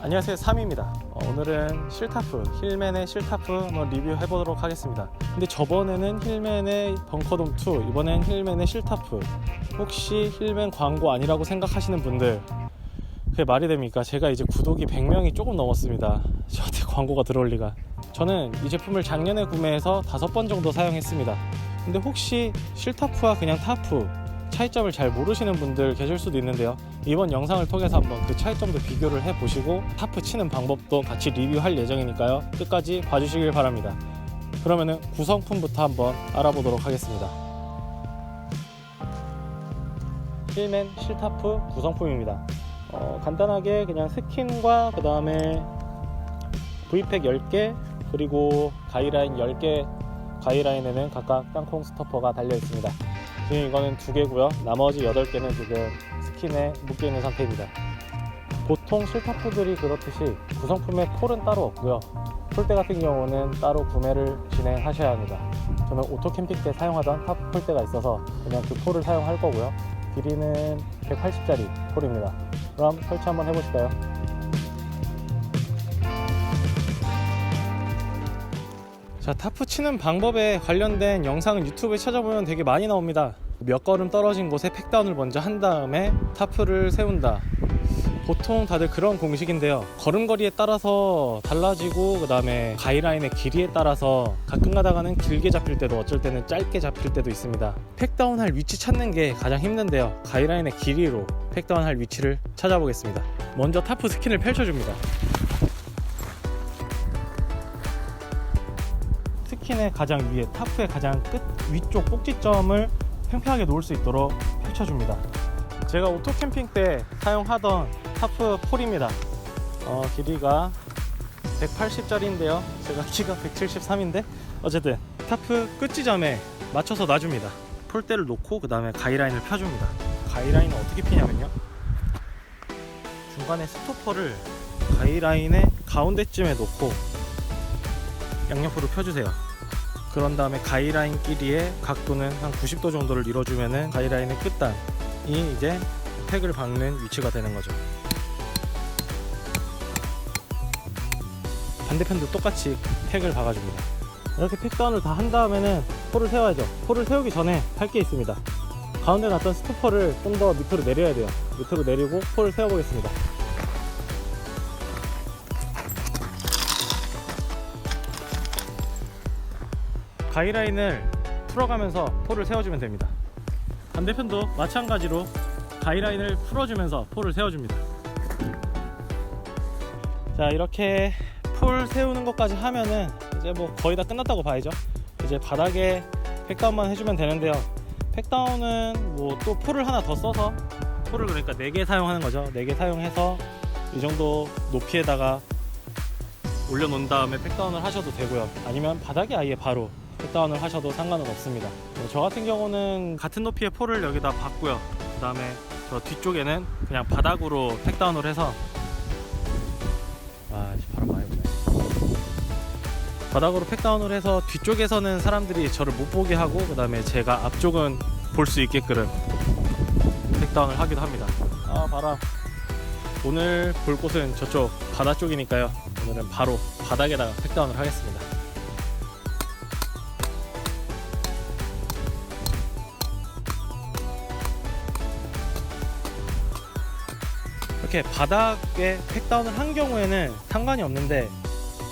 안녕하세요, 3입니다. 오늘은 실타프, 힐맨의 실타프 한번 리뷰해 보도록 하겠습니다. 근데 저번에는 힐맨의 벙커돔 2, 이번엔 힐맨의 실타프. 혹시 힐맨 광고 아니라고 생각하시는 분들, 그게 말이 됩니까? 제가 이제 구독이 100명이 조금 넘었습니다. 저한테 광고가 들어올 리가. 저는 이 제품을 작년에 구매해서 5번 정도 사용했습니다. 근데 혹시 실타프와 그냥 타프 차이점을 잘 모르시는 분들 계실 수도 있는데요, 이번 영상을 통해서 한번 그 차이점도 비교를 해보시고 타프 치는 방법도 같이 리뷰할 예정이니까요, 끝까지 봐주시길 바랍니다. 그러면은 구성품부터 한번 알아보도록 하겠습니다. 힐맨 실타프 구성품입니다. 간단하게 그냥 스킨과 그 다음에 V팩 10개 그리고 가이라인 10개, 가이라인에는 각각 땅콩 스토퍼가 달려 있습니다. 지금 이거는 2개고요. 나머지 8개는 지금 스킨에 묶여 있는 상태입니다. 보통 실타프들이 그렇듯이 구성품에 폴은 따로 없고요. 폴대 같은 경우는 따로 구매를 진행하셔야 합니다. 저는 오토 캠핑 때 사용하던 타프 폴대가 있어서 그냥 그 폴을 사용할 거고요. 길이는 180짜리 폴입니다. 그럼 설치 한번 해보실까요? 자, 타프 치는 방법에 관련된 영상은 유튜브에 찾아보면 되게 많이 나옵니다. 몇 걸음 떨어진 곳에 팩다운을 먼저 한 다음에 타프를 세운다. 보통 다들 그런 공식인데요, 걸음걸이에 따라서 달라지고 그 다음에 가이라인의 길이에 따라서 가끔 가다가는 길게 잡힐 때도 어쩔 때는 짧게 잡힐 때도 있습니다. 팩다운 할 위치 찾는 게 가장 힘든데요, 가이라인의 길이로 팩다운 할 위치를 찾아보겠습니다. 먼저 타프 스킨을 펼쳐줍니다. 스킨의 가장 위에, 타프의 가장 끝 위쪽 꼭지점을 평평하게 놓을 수 있도록 펼쳐줍니다. 제가 오토 캠핑 때 사용하던 타프 폴입니다. 길이가 180짜리인데요 제가 키가 173인데 어쨌든 타프 끝지점에 맞춰서 놔줍니다. 폴대를 놓고 그 다음에 가이라인을 펴줍니다. 가이라인은 어떻게 피냐면요, 중간에 스토퍼를 가이라인의 가운데쯤에 놓고 양옆으로 펴주세요. 그런 다음에 가이라인 길이의 각도는 한 90도 정도를 이뤄주면은 가이라인의 끝단이 이제 팩을 박는 위치가 되는 거죠. 반대편도 똑같이 팩을 박아줍니다. 이렇게 팩다운을 다 한 다음에는 폴을 세워야죠. 폴을 세우기 전에 할 게 있습니다. 가운데 놨던 스토퍼를 좀 더 밑으로 내려야 돼요. 밑으로 내리고 폴을 세워보겠습니다. 가이라인을 풀어가면서 폴을 세워주면 됩니다. 반대편도 마찬가지로 가이라인을 풀어주면서 폴을 세워줍니다. 자, 이렇게 폴 세우는 것까지 하면은 이제 뭐 거의 다 끝났다고 봐야죠. 이제 바닥에 팩다운만 해주면 되는데요, 팩다운은 뭐 또 폴을 하나 더 써서, 폴을 그러니까 4개 사용하는 거죠. 4개 사용해서 이 정도 높이에다가 올려놓은 다음에 팩다운을 하셔도 되고요, 아니면 바닥에 아예 바로 팩다운을 하셔도 상관은 없습니다. 저 같은 경우는 같은 높이의 폴을 여기다 박고요, 그 다음에 저 뒤쪽에는 그냥 바닥으로 팩다운을 해서, 바람 많이 부네. 바닥으로 팩다운을 해서 뒤쪽에서는 사람들이 저를 못 보게 하고, 그 다음에 제가 앞쪽은 볼 수 있게끔 팩다운을 하기도 합니다. 바람. 오늘 볼 곳은 저쪽 바다 쪽이니까요, 오늘은 바로 바닥에다가 팩다운을 하겠습니다. 이렇게 바닥에 팩다운을 한 경우에는 상관이 없는데,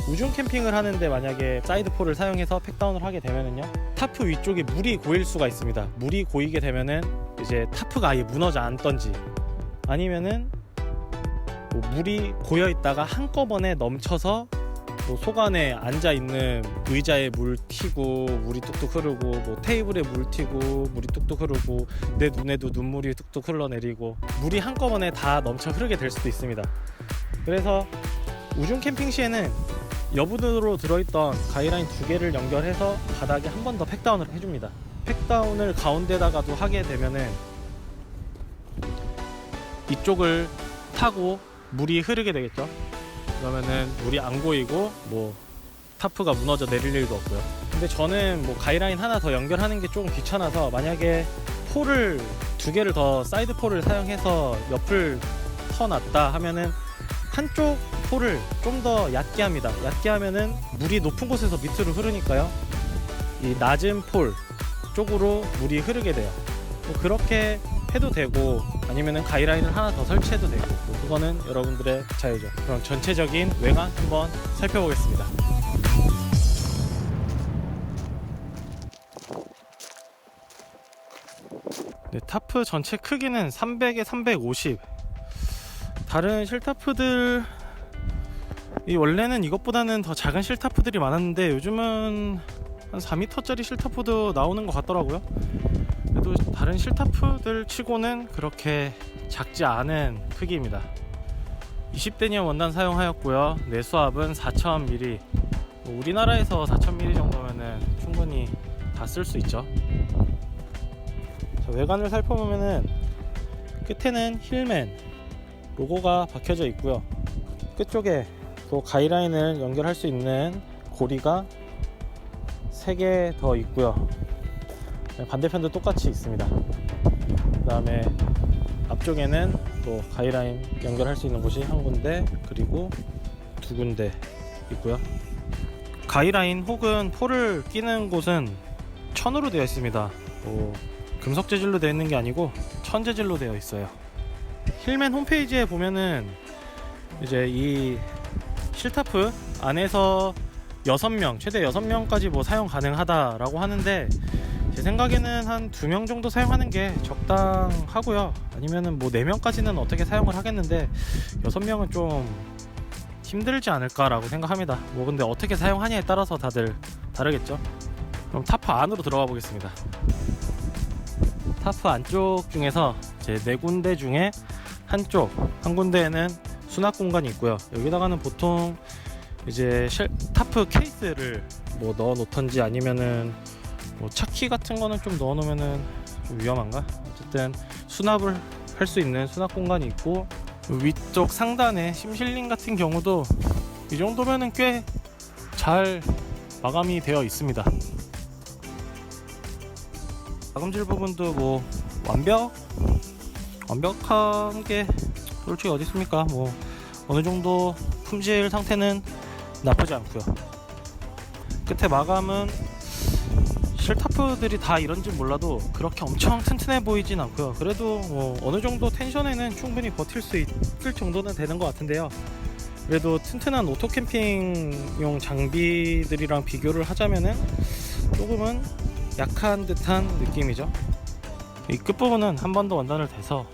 우중 캠핑을 하는데 만약에 사이드폴을 사용해서 팩다운을 하게 되면은요, 타프 위쪽에 물이 고일 수가 있습니다. 물이 고이게 되면은 이제 타프가 아예 무너져 앉던지, 아니면은 뭐 물이 고여 있다가 한꺼번에 넘쳐서 뭐 속안에 앉아 있는 의자에 물 튀고 물이 뚝뚝 흐르고, 뭐 테이블에 물 튀고 물이 뚝뚝 흐르고, 내 눈에도 눈물이 뚝뚝 흘러내리고, 물이 한꺼번에 다 넘쳐 흐르게 될 수도 있습니다. 그래서 우중 캠핑 시에는 여분으로 들어있던 가이라인 2개를 연결해서 바닥에 한 번 더 팩다운을 해줍니다. 팩다운을 가운데다가도 하게 되면은 이쪽을 타고 물이 흐르게 되겠죠. 그러면은 물이 안 고이고 뭐 타프가 무너져 내릴 일도 없고요. 근데 저는 뭐 가이라인 하나 더 연결하는 게 조금 귀찮아서, 만약에 폴을 2개를 더 사이드 폴을 사용해서 옆을 터놨다 하면은 한쪽 폴을 좀 더 얕게 합니다. 얕게 하면은 물이 높은 곳에서 밑으로 흐르니까요, 이 낮은 폴 쪽으로 물이 흐르게 돼요. 뭐 그렇게 해도 되고 아니면은 가이라인을 하나 더 설치해도 되고, 뭐 그거는 여러분들의 자유죠. 그럼 전체적인 외관 한번 살펴보겠습니다. 네, 타프 전체 크기는 300에 350. 다른 실타프들 원래는 이것보다는 더 작은 실타프들이 많았는데 요즘은 한 4m짜리 실타프도 나오는 것 같더라고요. 그래도 다른 실타프들 치고는 그렇게 작지 않은 크기입니다. 20대니엄 원단 사용하였고요. 내수압은 4000mm. 우리나라에서 4000mm 정도면은 충분히 다 쓸 수 있죠. 자, 외관을 살펴보면은 끝에는 힐맨 로고가 박혀져 있고요. 끝쪽에 또 가이라인을 연결할 수 있는 고리가 3개 더 있고요. 반대편도 똑같이 있습니다. 그 다음에 앞쪽에는 또 가이라인 연결할 수 있는 곳이 한 군데, 그리고 2군데 있고요. 가이라인 혹은 폴을 끼는 곳은 천으로 되어 있습니다. 금속 재질로 되어 있는 게 아니고 천 재질로 되어 있어요. 힐맨 홈페이지에 보면은 이제 이 실타프 안에서 6명, 최대 6명까지 뭐 사용 가능하다라고 하는데, 제 생각에는 한 2명 정도 사용하는 게 적당하고요. 아니면은 뭐 4명까지는 어떻게 사용을 하겠는데 6명은 좀 힘들지 않을까라고 생각합니다. 뭐 근데 어떻게 사용하냐에 따라서 다들 다르겠죠. 그럼 타프 안으로 들어가 보겠습니다. 타프 안쪽 중에서 제 4군데 중에 한 군데에는 수납 공간이 있고요. 여기다가는 보통 이제 타프 케이스를 뭐 넣어 놓던지 아니면은 뭐 차키 같은 거는 좀 넣어 놓으면은 좀 위험한가? 어쨌든 수납을 할 수 있는 수납 공간이 있고, 위쪽 상단에 심실링 같은 경우도 이 정도면은 꽤 잘 마감이 되어 있습니다. 마감질 부분도 뭐 완벽한 게 솔직히 어디 있습니까? 뭐 어느 정도 품질 상태는 나쁘지 않고요. 끝에 마감은 실타프들이 다 이런지 몰라도 그렇게 엄청 튼튼해 보이진 않고요. 그래도 뭐 어느 정도 텐션에는 충분히 버틸 수 있을 정도는 되는 것 같은데요. 그래도 튼튼한 오토 캠핑용 장비들이랑 비교를 하자면은 조금은 약한 듯한 느낌이죠. 이 끝부분은 한 번 더 원단을 대서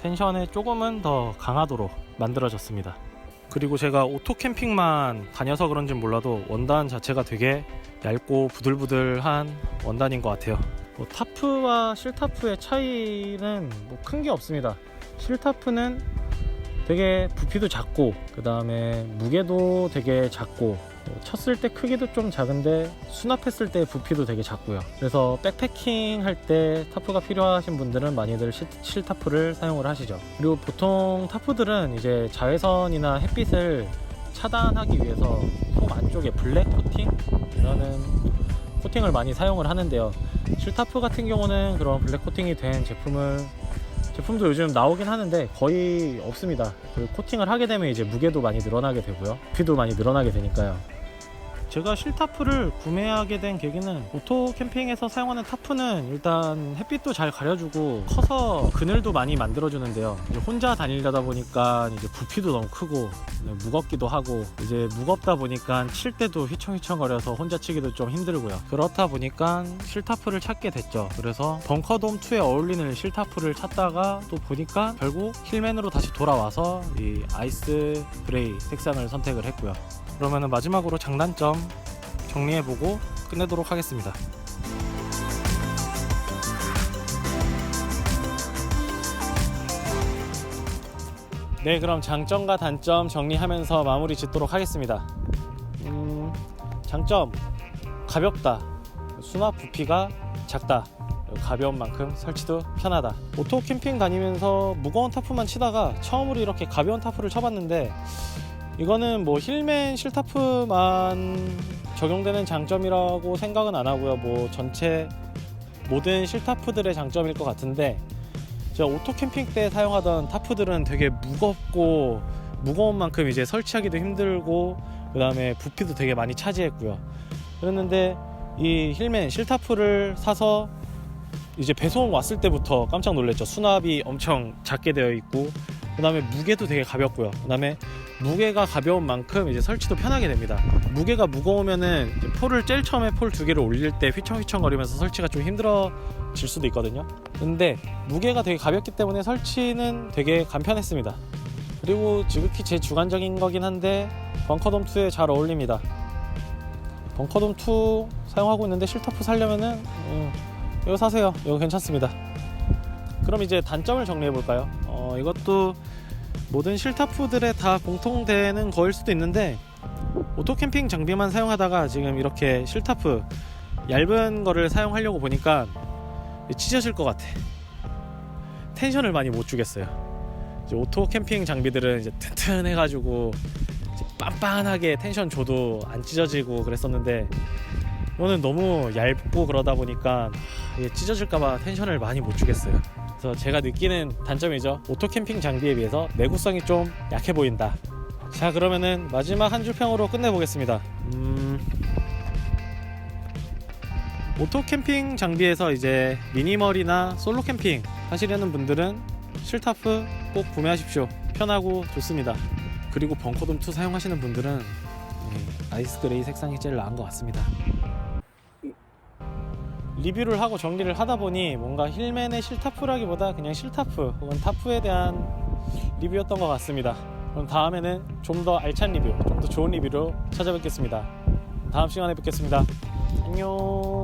텐션에 조금은 더 강하도록 만들어졌습니다. 그리고 제가 오토 캠핑만 다녀서 그런지 몰라도 원단 자체가 되게 얇고 부들부들한 원단인 것 같아요. 뭐 타프와 실타프의 차이는 뭐 큰 게 없습니다. 실타프는 되게 부피도 작고, 그 다음에 무게도 되게 작고, 쳤을 때 크기도 좀 작은데 수납했을 때 부피도 되게 작고요. 그래서 백패킹 할 때 타프가 필요하신 분들은 많이들 실타프를 사용을 하시죠. 그리고 보통 타프들은 이제 자외선이나 햇빛을 차단하기 위해서 속 안쪽에 블랙 코팅이라는 코팅을 많이 사용을 하는데요. 실타프 같은 경우는 그런 블랙 코팅이 된 제품도 요즘 나오긴 하는데 거의 없습니다. 그 코팅을 하게 되면 이제 무게도 많이 늘어나게 되고요, 부피도 많이 늘어나게 되니까요. 제가 실타프를 구매하게 된 계기는, 오토 캠핑에서 사용하는 타프는 일단 햇빛도 잘 가려주고 커서 그늘도 많이 만들어주는데요. 이제 혼자 다니려다 보니까 이제 부피도 너무 크고 무겁기도 하고, 이제 무겁다 보니까 칠 때도 휘청휘청거려서 혼자 치기도 좀 힘들고요. 그렇다 보니까 실타프를 찾게 됐죠. 그래서 벙커돔 2에 어울리는 실타프를 찾다가 또 보니까 결국 힐맨으로 다시 돌아와서 이 아이스 그레이 색상을 선택을 했고요. 그러면 마지막으로 장단점 정리해보고 끝내도록 하겠습니다. 네, 그럼 장점과 단점 정리하면서 마무리 짓도록 하겠습니다. 장점, 가볍다. 수납 부피가 작다. 가벼운 만큼 설치도 편하다. 오토 캠핑 다니면서 무거운 타프만 치다가 처음으로 이렇게 가벼운 타프를 쳐봤는데, 이거는 뭐 힐맨 실타프만 적용되는 장점이라고 생각은 안 하고요. 뭐 전체 모든 실타프들의 장점일 것 같은데, 제가 오토 캠핑 때 사용하던 타프들은 되게 무겁고 무거운 만큼 이제 설치하기도 힘들고 그 다음에 부피도 되게 많이 차지했고요. 그랬는데 이 힐맨 실타프를 사서 이제 배송 왔을 때부터 깜짝 놀랐죠. 수납이 엄청 작게 되어 있고 그 다음에 무게도 되게 가볍고요. 그 다음에 무게가 가벼운 만큼 이제 설치도 편하게 됩니다. 무게가 무거우면은 이제 폴을 제일 처음에 폴 2개를 올릴 때 휘청휘청 거리면서 설치가 좀 힘들어질 수도 있거든요. 근데 무게가 되게 가볍기 때문에 설치는 되게 간편했습니다. 그리고 지극히 제 주관적인 거긴 한데 벙커돔2에 잘 어울립니다. 벙커돔2 사용하고 있는데 실타프 사려면은 이거 사세요. 이거 괜찮습니다. 그럼 이제 단점을 정리해 볼까요? 이것도 모든 실타프들에 다 공통되는 거일 수도 있는데 오토 캠핑 장비만 사용하다가 지금 이렇게 실타프 얇은 거를 사용하려고 보니까 찢어질 것 같아. 텐션을 많이 못 주겠어요. 이제 오토 캠핑 장비들은 이제 튼튼해가지고 이제 빤빤하게 텐션 줘도 안 찢어지고 그랬었는데 이거는 너무 얇고 그러다 보니까 이게 찢어질까봐 텐션을 많이 못 주겠어요. 그래서 제가 느끼는 단점이죠. 오토 캠핑 장비에 비해서 내구성이 좀 약해 보인다. 자, 그러면은 마지막 한 줄 평으로 끝내보겠습니다. 오토 캠핑 장비에서 이제 미니멀이나 솔로 캠핑 하시려는 분들은 실타프 꼭 구매하십시오. 편하고 좋습니다. 그리고 벙커돔2 사용하시는 분들은 아이스 그레이 색상이 제일 나은 것 같습니다. 리뷰를 하고 정리를 하다 보니 뭔가 힐맨의 실타프라기보다 그냥 실타프 혹은 타프에 대한 리뷰였던 것 같습니다. 그럼 다음에는 좀 더 알찬 리뷰, 좀 더 좋은 리뷰로 찾아뵙겠습니다. 다음 시간에 뵙겠습니다. 안녕.